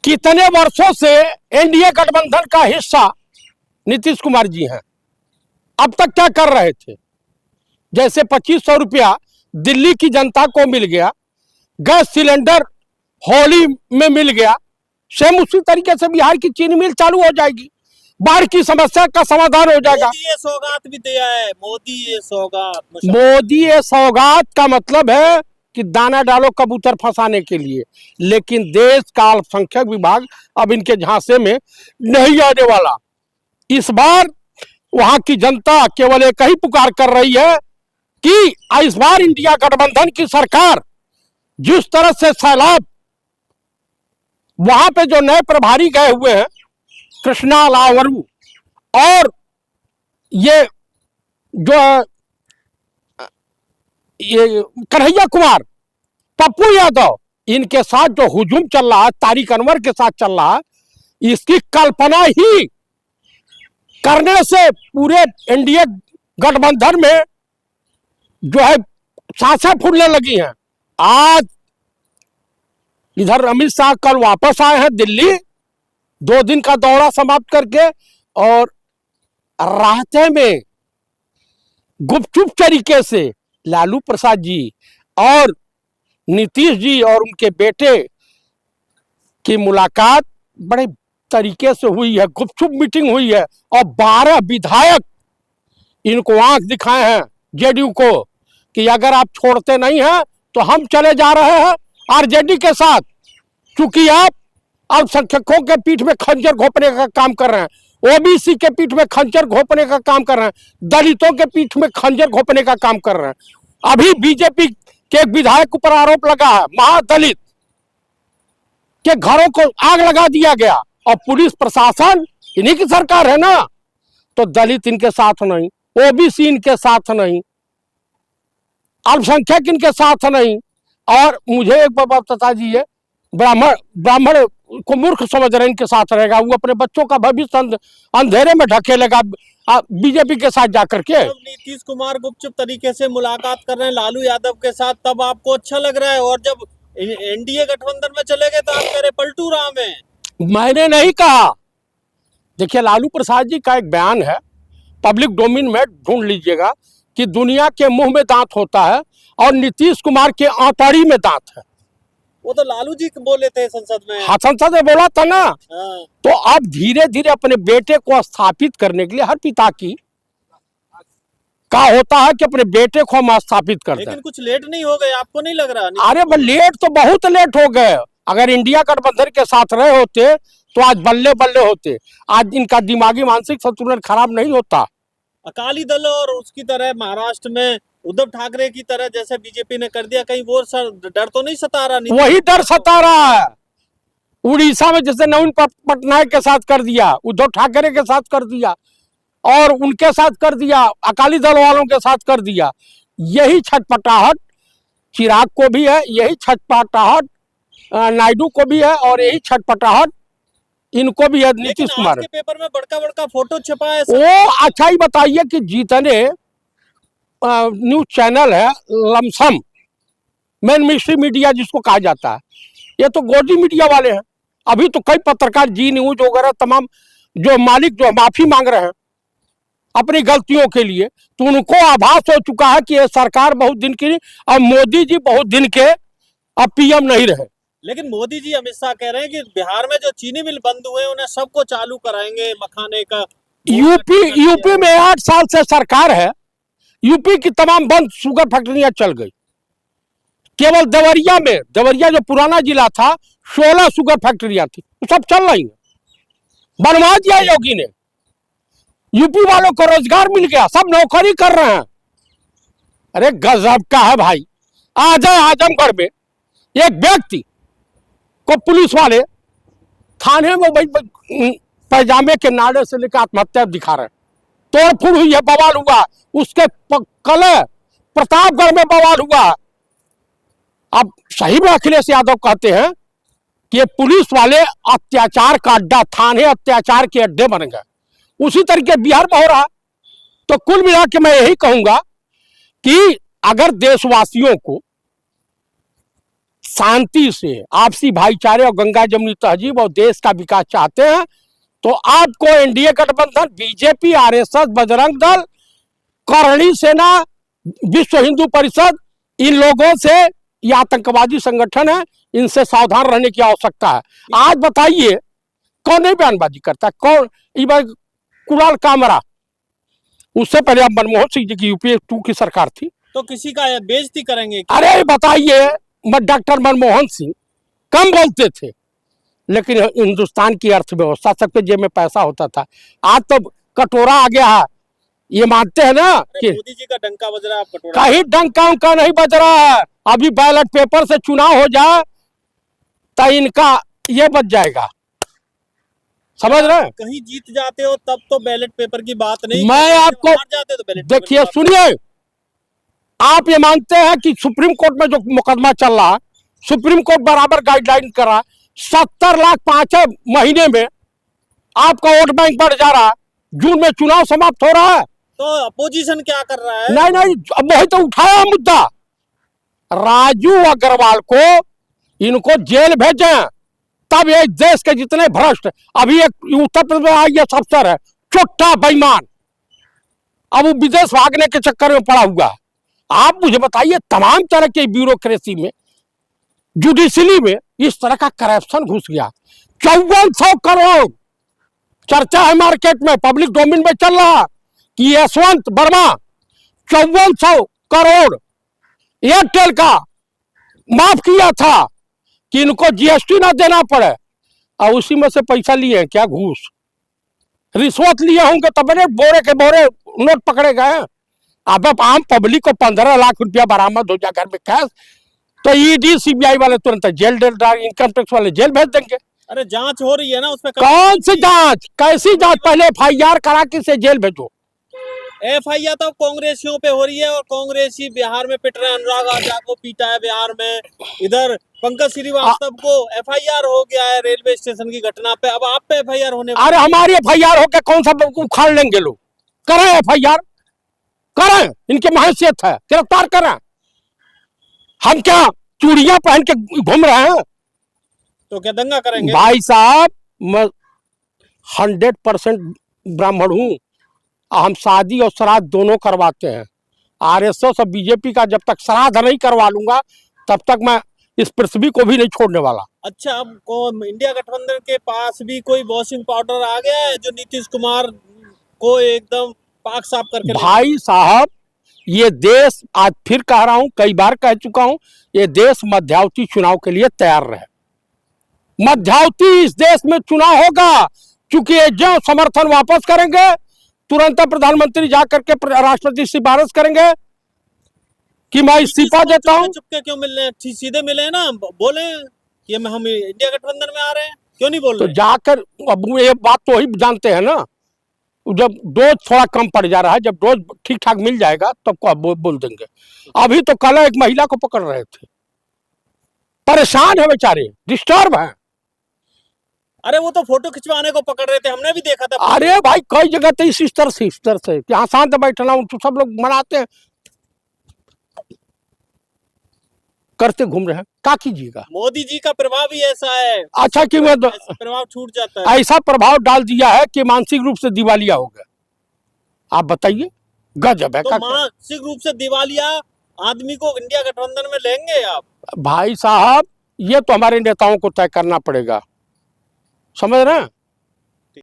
कितने वर्षों से एनडीए गठबंधन का हिस्सा नीतीश कुमार जी हैं। अब तक क्या कर रहे थे? जैसे 2500 रुपया दिल्ली की जनता को मिल गया, गैस सिलेंडर होली में मिल गया, सेम उसी तरीके से बिहार की चीनी मिल चालू हो जाएगी, बाढ़ की समस्या का समाधान हो जाएगा। मोदी ये सौगात भी दिया है, मोदी ये सौगात। मोदी ये सौगात का मतलब है कि दाना डालो कबूतर फंसाने के लिए, लेकिन देश का अल्पसंख्यक विभाग अब इनके झांसे में नहीं आने वाला। इस बार वहां की जनता केवल एक ही पुकार कर रही है कि इस बार इंडिया गठबंधन की सरकार जिस तरह से सैलाब, वहां पे जो नए प्रभारी गए हुए हैं कृष्णा लावरू और ये जो ये कन्हैया कुमार, पप्पू यादव, इनके साथ जो हुजूम चल रहा है, तारिक अनवर के साथ चल रहा है, इसकी कल्पना ही करने से पूरे एनडीए गठबंधन में जो है सांसें फूलने लगी हैं। आज इधर अमित शाह कल वापस आए हैं दिल्ली, 2 दिन का दौरा समाप्त करके, और रास्ते में गुपचुप तरीके से लालू प्रसाद जी और नीतीश जी और उनके बेटे की मुलाकात बड़े तरीके से हुई है, गुपचुप मीटिंग हुई है, और 12 विधायक इनको आंख दिखाए हैं जेडीयू को कि अगर आप छोड़ते नहीं हैं तो हम चले जा रहे हैं आरजेडी के साथ, क्योंकि आप अल्पसंख्यकों के पीठ में खंजर घोंपने का काम कर रहे हैं, ओबीसी के पीठ में खंजर घोंपने का काम कर रहे हैं, दलितों के पीठ में खंजर घोंपने का काम कर रहे हैं। अभी बीजेपी के एक विधायक पर आरोप लगा है, महादलित के घरों को आग लगा दिया गया, और पुलिस प्रशासन इन्हीं की सरकार है ना, तो दलित इनके साथ नहीं, ओबीसी इनके साथ नहीं, अल्पसंख्यक इनके साथ नहीं। और मुझे एक बात बता दीजिए, ब्राह्मण को मूर्ख समझ रहे इनके साथ रहेगा, वो अपने बच्चों का भविष्य अंधेरे में ढकेलेगा बीजेपी के साथ जाकर के। जब नीतीश कुमार गुपचुप तरीके से मुलाकात कर रहे हैं लालू यादव के साथ, तब आपको अच्छा लग रहा है, और जब एनडीए गठबंधन में चले गए तो आप कह रहे पलटू राम है। मैंने नहीं कहा। देखिए, लालू प्रसाद जी का एक बयान है, पब्लिक डोमेन में ढूंढ लीजिएगा, कि दुनिया के मुंह में दांत होता है और नीतीश कुमार के आंतड़ी में दांत है। वो तो लालू जी बोले थे संसद में। हाँ, संसद में बोला था ना। हाँ। तो अब धीरे धीरे अपने बेटे को स्थापित करने के लिए हर पिता की का होता है कि अपने बेटे को हम स्थापित करते हैं। लेकिन कुछ लेट नहीं हो गए, आपको नहीं लग रहा? अरे लेट तो बहुत लेट हो गए। अगर इंडिया गठबंधन के साथ रहे होते तो आज बल्ले बल्ले होते। आज इनका दिमागी मानसिक संतुलन खराब नहीं होता। अकाली दल और उसकी तरह महाराष्ट्र में उद्धव ठाकरे की तरह जैसे बीजेपी ने कर दिया, कहीं वो डर तो नहीं सता रहा? वही डर सता रहा है। उड़ीसा में जैसे नवीन पटनायक के साथ कर दिया, उद्धव ठाकरे के साथ कर दिया, और उनके साथ कर दिया, अकाली दल वालों के साथ कर दिया। यही छटपटाहट चिराग को भी है, यही छटपटाहट नायडू को भी है, और यही छटपटाहट इनको भी है नीतीश कुमार। के पेपर में बड़का फोटो छपा है। वो अच्छा ही बताइए कि जितने न्यूज चैनल है लमसम मेन मिस्ट्री मीडिया जिसको कहा जाता है, ये तो गोदी मीडिया वाले हैं। अभी तो कई पत्रकार जी न्यूज वगैरह तमाम जो मालिक जो माफी मांग रहे हैं अपनी गलतियों के लिए, तो उनको आभास हो चुका है कि ये सरकार बहुत दिन की, और मोदी जी बहुत दिन के अब पीएम नहीं रहे। लेकिन मोदी जी अमित शाह कह रहे हैं कि बिहार में जो चीनी मिल बंद हुए उन्हें सबको चालू कराएंगे, मखाने का। यूपी में 8 साल से सरकार है, यूपी की तमाम बंद शुगर फैक्ट्रियां चल गई। केवल देवरिया जो पुराना जिला था, 16 शुगर फैक्ट्रियां थी, वो सब चल रही है। बनवा दिया योगी ने, यूपी वालों को रोजगार मिल गया, सब नौकरी कर रहे हैं। अरे गजब का है भाई। आज आजमगढ़ में एक व्यक्ति को पुलिस वाले थाने में पैजामे के नाड़े से लेकर आत्महत्या दिखा रहे हैं। तोड़फोड़ हुई है, बवाल हुआ। उसके कल प्रतापगढ़ में बवाल हुआ। अब सही में अखिलेश यादव कहते हैं कि ये पुलिस वाले अत्याचार का अड्डा, थाने अत्याचार के अड्डे बन गए। उसी तरीके बिहार में हो रहा। तो कुल मिला के मैं यही कहूंगा कि अगर देशवासियों को शांति से आपसी भाईचारे और गंगा जमुनी तहजीब और देश का विकास चाहते हैं तो आपको एनडीए गठबंधन, बीजेपी, आरएसएस, बजरंग दल, करणी सेना, विश्व हिंदू परिषद, इन लोगों से, ये आतंकवादी संगठन है, इनसे सावधान रहने की आवश्यकता है। आज बताइए कौन नहीं बयानबाजी करता, कौन? कुणाल कामरा, उससे पहले अब मनमोहन सिंह जी की यूपीए 2 की सरकार थी, तो किसी का बेइज्जती करेंगे क्या? अरे बताइए, डॉक्टर मनमोहन सिंह कम बोलते थे लेकिन हिंदुस्तान की अर्थव्यवस्था, सबके जेब में पैसा होता था। आज तो कटोरा आ गया है, ये मानते हैं ना कि मोदी जी का डंका बज रहा है, आप कटोरा कहीं डंका उनका नहीं बज रहा है। अभी बैलेट पेपर से चुनाव हो जाए तो इनका ये बच जाएगा, समझ रहे हैं? कहीं जीत जाते हो तब तो बैलेट पेपर की बात नहीं, मैं आपको हार जाते हो तो बैलेट पेपर की देखिए, बात। सुनिए, आप ये मानते हैं कि सुप्रीम कोर्ट में जो मुकदमा चल रहा है, सुप्रीम कोर्ट बराबर गाइडलाइन कर रहा है, 70 लाख 5 महीने में आपका वोट बैंक बढ़ जा रहा है, जून में चुनाव समाप्त हो रहा है। तो अपोजिशन क्या कर रहा है? नहीं, अब वही तो उठाया मुद्दा, राजू अग्रवाल को इनको जेल भेजें, तब ये देश के जितने भ्रष्ट, अभी एक उत्तर प्रदेश में आईएएस अफसर है, चोट्टा बेईमान, अब वो विदेश भागने के चक्कर में पड़ा हुआ है। आप मुझे बताइए, तमाम तरह के ब्यूरोक्रेसी में, जुडिशरी में इस तरह का करप्शन घुस गया। 5400 करोड़ चर्चा है मार्केट में, पब्लिक डोमेन में चल रहा कि यशवंत वर्मा 5400 करोड़ एयरटेल का माफ किया था कि इनको जीएसटी ना देना पड़े, और उसी में से पैसा लिए हैं क्या? घूस, रिश्वत लिए होंगे तब ने बोरे के बोरे नोट पकड़े गए। अब आम पब्लिक को 15 लाख रुपया बरामद हो जाए घर में कैश, तो ईडी सीबीआई वाले तुरंत जेल, इनकम टैक्स वाले जेल भेज देंगे। अरे जांच हो रही है ना उसमें, कौन सी जांच, कैसी जांच? पहले एफआईआर करा के से जेल भेजो। एफआईआर तो कांग्रेसियों पे हो रही है, और कांग्रेसी बिहार में पिट रहे हैं। अनुराग आजा को पीटा है बिहार में, इधर पंकज श्रीवास्तव को एफआईआर हो गया है रेलवे स्टेशन की घटना पे, अब आप पे एफआईआर होने अरे हमारी एफआईआर हो के कौन सा उखाड़ लेंगे लोग? करें एफआईआर, करें, इनकी महैसियत है, गिरफ्तार करें। हम क्या चूड़ियां पहन के घूम रहे हैं? तो क्या दंगा करेंगे? भाई साहब, मैं 100% ब्राह्मण हूं, हम शादी और श्राद्ध दोनों करवाते हैं। आरएसएस और बीजेपी का जब तक श्राद्ध नहीं करवा लूंगा तब तक मैं इस पृथ्वी को भी नहीं छोड़ने वाला। अच्छा, अब इंडिया गठबंधन के पास भी कोई वॉशिंग पाउडर आ गया है जो नीतीश कुमार को एकदम पाक साफ करके? भाई साहब, ये देश, आज फिर कह रहा हूं, कई बार कह चुका हूं, ये देश मध्यावधि चुनाव के लिए तैयार रहे। मध्यावधि इस देश में चुनाव होगा, क्योंकि ये जो समर्थन वापस करेंगे, तुरंत प्रधानमंत्री जाकर के राष्ट्रपति से सिफारिश करेंगे कि मैं इस्तीफा देता हूं। चुपके क्यों मिल रहे हैं? सीधे मिले ना, बोले कि हम इंडिया गठबंधन में आ रहे हैं, क्यों नहीं बोल रहे? तो जाकर, अब ये बात तो वही जानते हैं ना, जब डोज थोड़ा कम पड़ जा रहा है, जब डोज ठीक ठाक मिल जाएगा तब को बोल देंगे। अभी तो कल एक महिला को पकड़ रहे थे, परेशान है बेचारे, डिस्टर्ब है। अरे वो तो फोटो खिंचवाने को पकड़ रहे थे, हमने भी देखा था। अरे भाई, कई जगह तो इस तरह से यहाँ शांत बैठना हूं तो सब लोग मनाते हैं, करते घूम रहे हैं, क्या कीजिएगा? मोदी जी का प्रभाव ही ऐसा है। अच्छा, कि मैं प्रभाव छूट जाता है। ऐसा प्रभाव डाल दिया है कि मानसिक रूप से दिवालिया हो गया। आप बताइए, गजब है। तो मानसिक रूप से दिवालिया आदमी को इंडिया गठबंधन में लेंगे आप? भाई साहब, ये तो हमारे नेताओं को तय करना पड़ेगा, समझ रहे हैं?